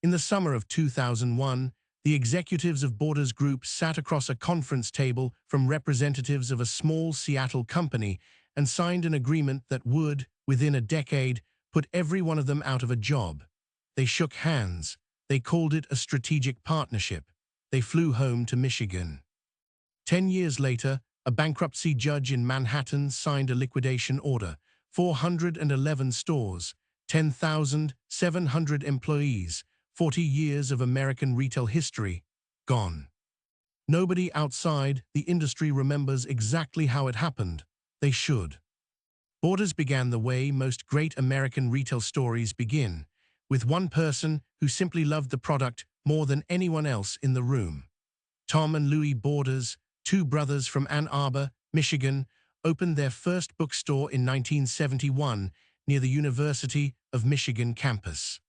In the summer of 2001, the executives of Borders Group sat across a conference table from representatives of a small Seattle company and signed an agreement that would, within a decade, put every one of them out of a job. They shook hands. They called it a strategic partnership. They flew home to Michigan. 10 years later, a bankruptcy judge in Manhattan signed a liquidation order. 411 stores, 10,700 employees, 40 years of American retail history, gone. Nobody outside the industry remembers exactly how it happened. They should. Borders began the way most great American retail stories begin, with one person who simply loved the product more than anyone else in the room. Tom and Louis Borders, two brothers from Ann Arbor, Michigan, opened their first bookstore in 1971 near the University of Michigan campus.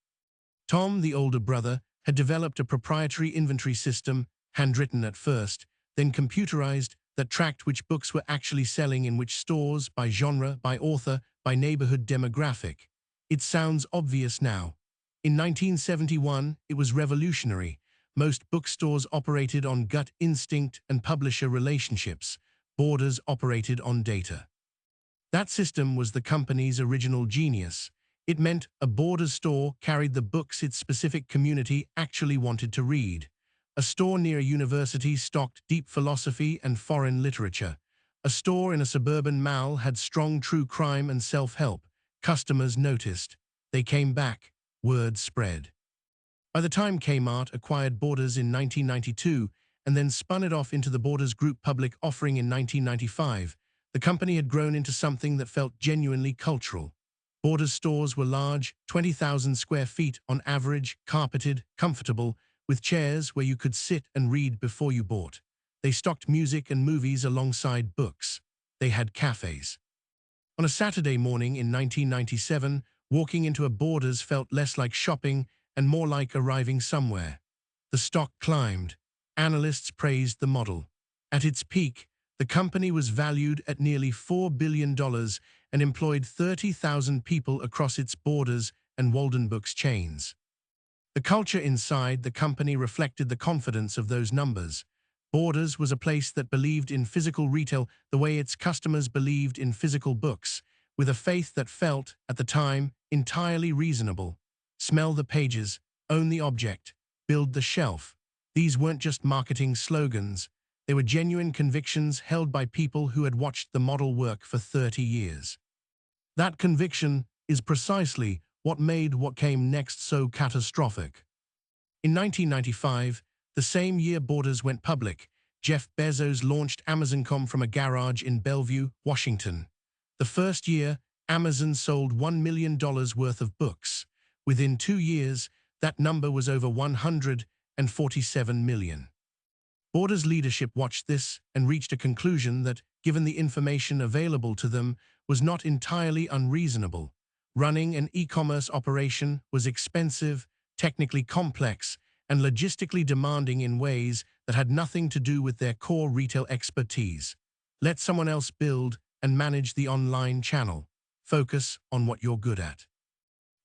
Tom, the older brother, had developed a proprietary inventory system, handwritten at first, then computerized, that tracked which books were actually selling in which stores, by genre, by author, by neighborhood demographic. It sounds obvious now. In 1971, it was revolutionary. Most bookstores operated on gut instinct and publisher relationships. Borders operated on data. That system was the company's original genius. It meant a Borders store carried the books its specific community actually wanted to read. A store near a university stocked deep philosophy and foreign literature. A store in a suburban mall had strong true crime and self-help. Customers noticed. They came back. Word spread. By the time Kmart acquired Borders in 1992 and then spun it off into the Borders Group public offering in 1995, the company had grown into something that felt genuinely cultural. Borders stores were large, 20,000 square feet on average, carpeted, comfortable, with chairs where you could sit and read before you bought. They stocked music and movies alongside books. They had cafes. On a Saturday morning in 1997, walking into a Borders felt less like shopping and more like arriving somewhere. The stock climbed. Analysts praised the model. At its peak, the company was valued at nearly $4 billion and employed 30,000 people across its Borders and Walden Books chains. The culture inside the company reflected the confidence of those numbers. Borders was a place that believed in physical retail the way its customers believed in physical books, with a faith that felt, at the time, entirely reasonable. Smell the pages, own the object, build the shelf. These weren't just marketing slogans. They were genuine convictions held by people who had watched the model work for 30 years. That conviction is precisely what made what came next so catastrophic. In 1995, the same year Borders went public, Jeff Bezos launched Amazon.com from a garage in Bellevue, Washington. The first year, Amazon sold $1 million worth of books. Within 2 years, that number was over 147 million. Borders leadership watched this and reached a conclusion that, given the information available to them, was not entirely unreasonable. Running an e-commerce operation was expensive, technically complex, and logistically demanding in ways that had nothing to do with their core retail expertise. Let someone else build and manage the online channel. Focus on what you're good at.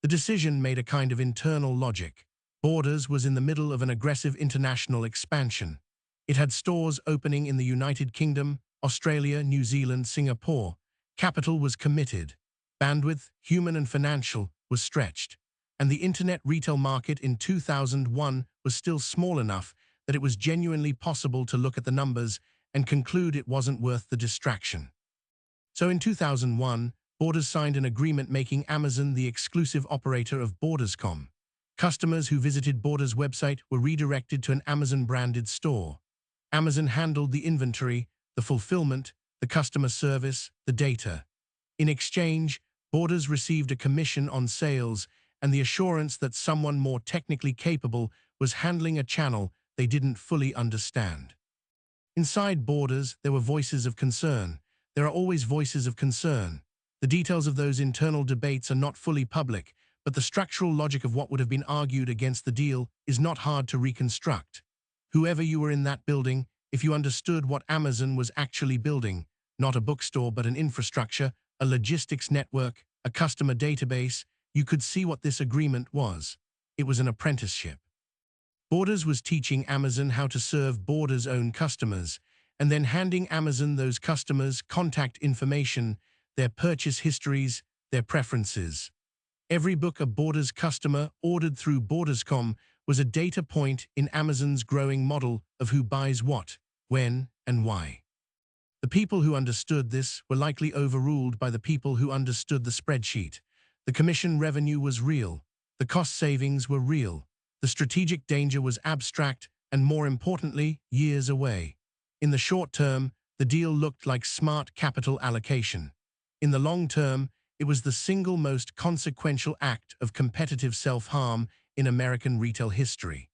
The decision made a kind of internal logic. Borders was in the middle of an aggressive international expansion. It had stores opening in the United Kingdom, Australia, New Zealand, Singapore. Capital was committed. Bandwidth, human and financial, was stretched. And the internet retail market in 2001 was still small enough that it was genuinely possible to look at the numbers and conclude it wasn't worth the distraction. So in 2001, Borders signed an agreement making Amazon the exclusive operator of Borders.com. Customers who visited Borders' website were redirected to an Amazon-branded store. Amazon handled the inventory, the fulfillment, the customer service, the data. In exchange, Borders received a commission on sales and the assurance that someone more technically capable was handling a channel they didn't fully understand. Inside Borders, there were voices of concern. There are always voices of concern. The details of those internal debates are not fully public, but the structural logic of what would have been argued against the deal is not hard to reconstruct. Whoever you were in that building, if you understood what Amazon was actually building, not a bookstore but an infrastructure, a logistics network, a customer database, you could see what this agreement was. it was an apprenticeship. Borders was teaching Amazon how to serve Borders' own customers, and then handing Amazon those customers' contact information, their purchase histories, their preferences. Every book a Borders customer ordered through Borders.com was a data point in Amazon's growing model of who buys what, when, and why. The people who understood this were likely overruled by the people who understood the spreadsheet. The commission revenue was real. The cost savings were real. The strategic danger was abstract and, more importantly, years away. In the short term, the deal looked like smart capital allocation. In the long term, it was the single most consequential act of competitive self-harm in American retail history.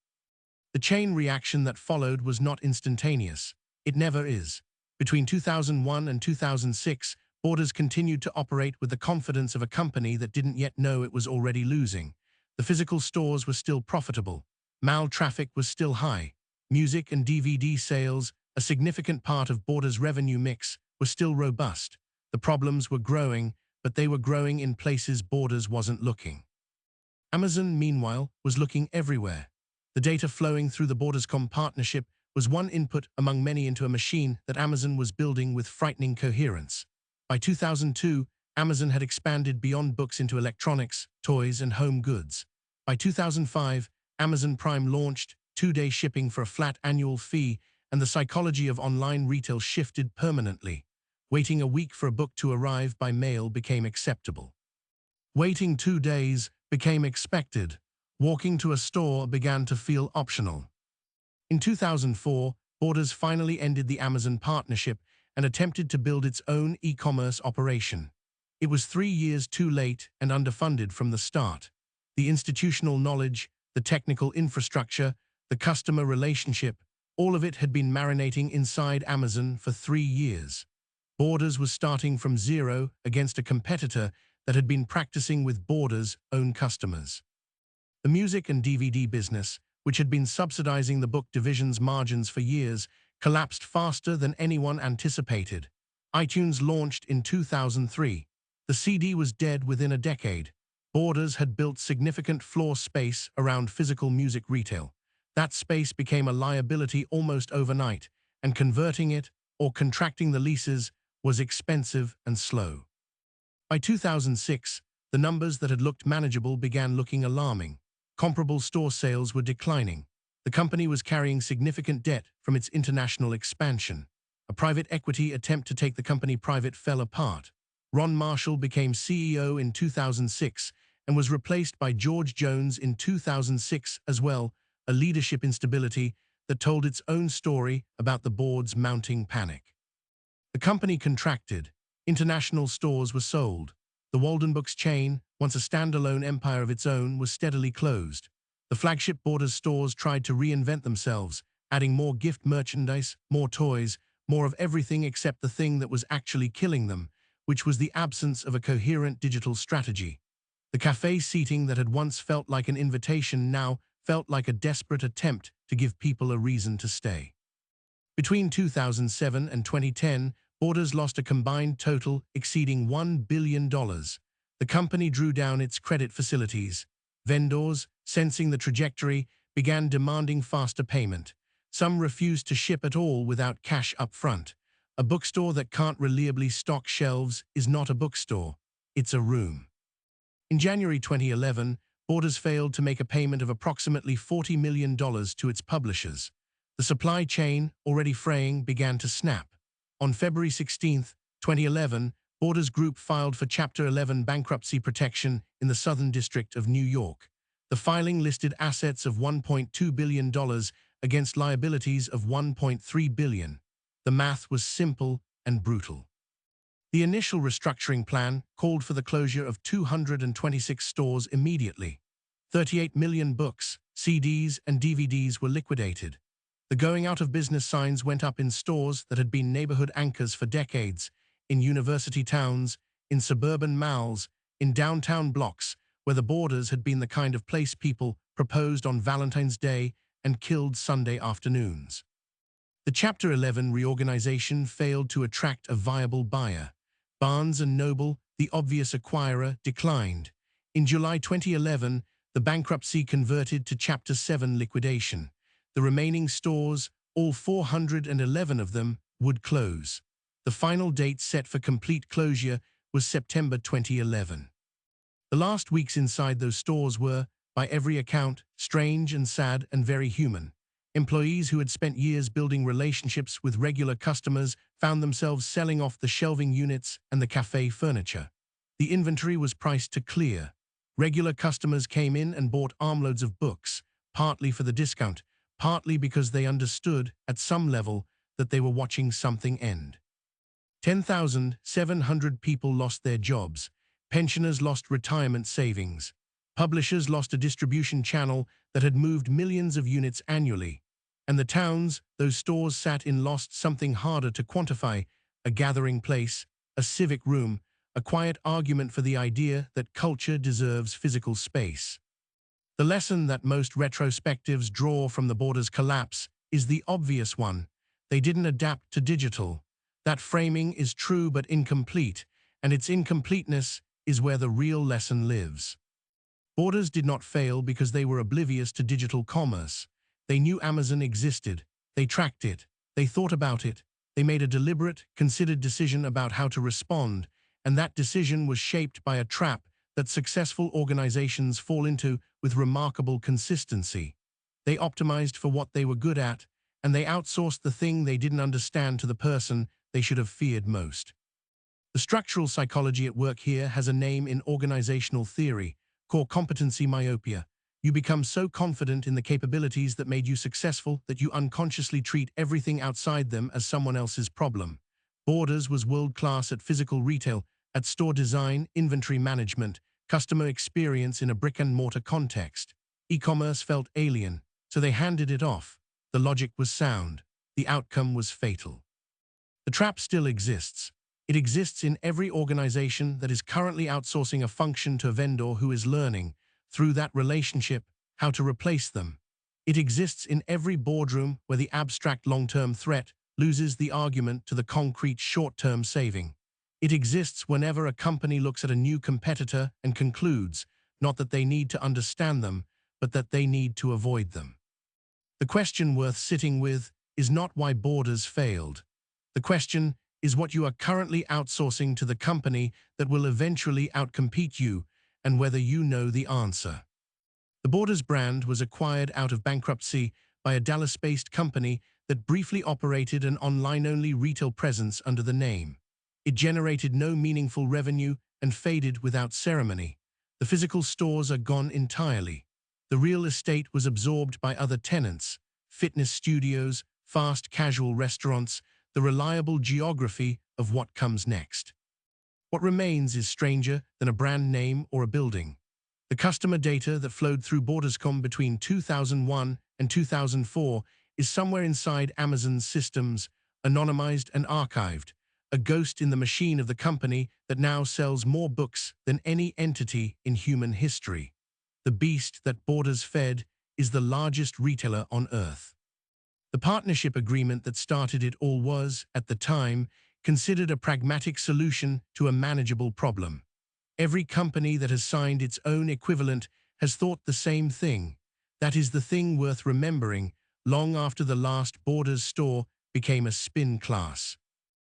The chain reaction that followed was not instantaneous. It never is. Between 2001 and 2006, Borders continued to operate with the confidence of a company that didn't yet know it was already losing. The physical stores were still profitable. Mall traffic was still high. Music and DVD sales, a significant part of Borders' revenue mix, were still robust. The problems were growing, but they were growing in places Borders wasn't looking. Amazon, meanwhile, was looking everywhere. The data flowing through the Borders.com partnership was one input among many into a machine that Amazon was building with frightening coherence. By 2002, Amazon had expanded beyond books into electronics, toys, and home goods. By 2005, Amazon Prime launched, 2-day shipping for a flat annual fee, and the psychology of online retail shifted permanently. Waiting a week for a book to arrive by mail became acceptable. Waiting 2 days became expected. Walking to a store began to feel optional. In 2004, Borders finally ended the Amazon partnership and attempted to build its own e-commerce operation. It was 3 years too late and underfunded from the start. The institutional knowledge, the technical infrastructure, the customer relationship, all of it had been marinating inside Amazon for 3 years. Borders was starting from zero against a competitor that had been practicing with Borders' own customers. The music and DVD business, which had been subsidizing the book division's margins for years, collapsed faster than anyone anticipated. iTunes launched in 2003. The CD was dead within a decade. Borders had built significant floor space around physical music retail. That space became a liability almost overnight, and converting it or contracting the leases was expensive and slow. By 2006, the numbers that had looked manageable began looking alarming. Comparable store sales were declining. The company was carrying significant debt from its international expansion. A private equity attempt to take the company private fell apart. Ron Marshall became CEO in 2006 and was replaced by George Jones in 2006 as well, a leadership instability that told its own story about the board's mounting panic. The company contracted. International stores were sold. The Walden Books chain, once a standalone empire of its own, was steadily closed. The flagship Borders stores tried to reinvent themselves, adding more gift merchandise, more toys, more of everything except the thing that was actually killing them, which was the absence of a coherent digital strategy. The cafe seating that had once felt like an invitation now felt like a desperate attempt to give people a reason to stay. Between 2007 and 2010, Borders lost a combined total exceeding $1 billion. The company drew down its credit facilities. Vendors, sensing the trajectory, began demanding faster payment. Some refused to ship at all without cash up front. A bookstore that can't reliably stock shelves is not a bookstore. It's a room. In January 2011, Borders failed to make a payment of approximately $40 million to its publishers. The supply chain, already fraying, began to snap. On February 16, 2011, Borders Group filed for Chapter 11 bankruptcy protection in the Southern District of New York. The filing listed assets of $1.2 billion against liabilities of $1.3 billion. The math was simple and brutal. The initial restructuring plan called for the closure of 226 stores immediately. 38 million books, CDs, and DVDs were liquidated. The going out of business signs went up in stores that had been neighborhood anchors for decades, in university towns, in suburban malls, in downtown blocks, where the Borders had been the kind of place people proposed on Valentine's Day and killed Sunday afternoons. The Chapter 11 reorganization failed to attract a viable buyer. Barnes & Noble, the obvious acquirer, declined. In July 2011, The bankruptcy converted to Chapter 7 liquidation. The remaining stores, all 411 of them, would close. The final date set for complete closure was September 2011. The last weeks inside those stores were, by every account, strange and sad and very human. Employees who had spent years building relationships with regular customers found themselves selling off the shelving units and the cafe furniture. The inventory was priced to clear. Regular customers came in and bought armloads of books, partly for the discount, partly because they understood, at some level, that they were watching something end. 10,700 people lost their jobs. Pensioners lost retirement savings. Publishers lost a distribution channel that had moved millions of units annually. And the towns, those stores sat in, lost something harder to quantify: a gathering place, a civic room, a quiet argument for the idea that culture deserves physical space. The lesson that most retrospectives draw from the Borders' collapse is the obvious one: they didn't adapt to digital. That framing is true but incomplete, and its incompleteness is where the real lesson lives. Borders did not fail because they were oblivious to digital commerce. They knew Amazon existed. They tracked it. They thought about it. They made a deliberate, considered decision about how to respond, and that decision was shaped by a trap that successful organizations fall into with remarkable consistency. They optimized for what they were good at, and they outsourced the thing they didn't understand to the person they should have feared most. The structural psychology at work here has a name in organizational theory: core competency myopia. You become so confident in the capabilities that made you successful that you unconsciously treat everything outside them as someone else's problem. Borders was world-class at physical retail, at store design, inventory management, customer experience in a brick-and-mortar context. E-commerce felt alien, so they handed it off. The logic was sound. The outcome was fatal. The trap still exists. It exists in every organization that is currently outsourcing a function to a vendor who is learning, through that relationship, how to replace them. It exists in every boardroom where the abstract long-term threat loses the argument to the concrete short-term saving. It exists whenever a company looks at a new competitor and concludes, not that they need to understand them, but that they need to avoid them. The question worth sitting with is not why Borders failed. The question is what you are currently outsourcing to the company that will eventually outcompete you, and whether you know the answer. The Borders brand was acquired out of bankruptcy by a Dallas-based company that briefly operated an online-only retail presence under the name. It generated no meaningful revenue and faded without ceremony. The physical stores are gone entirely. The real estate was absorbed by other tenants: fitness studios, fast casual restaurants, the reliable geography of what comes next. What remains is stranger than a brand name or a building. The customer data that flowed through Borderscom between 2001 and 2004 is somewhere inside Amazon's systems, anonymized and archived, a ghost in the machine of the company that now sells more books than any entity in human history. The beast that Borders fed is the largest retailer on Earth. The partnership agreement that started it all was, at the time, considered a pragmatic solution to a manageable problem. Every company that has signed its own equivalent has thought the same thing. That is the thing worth remembering long after the last Borders store became a spin class.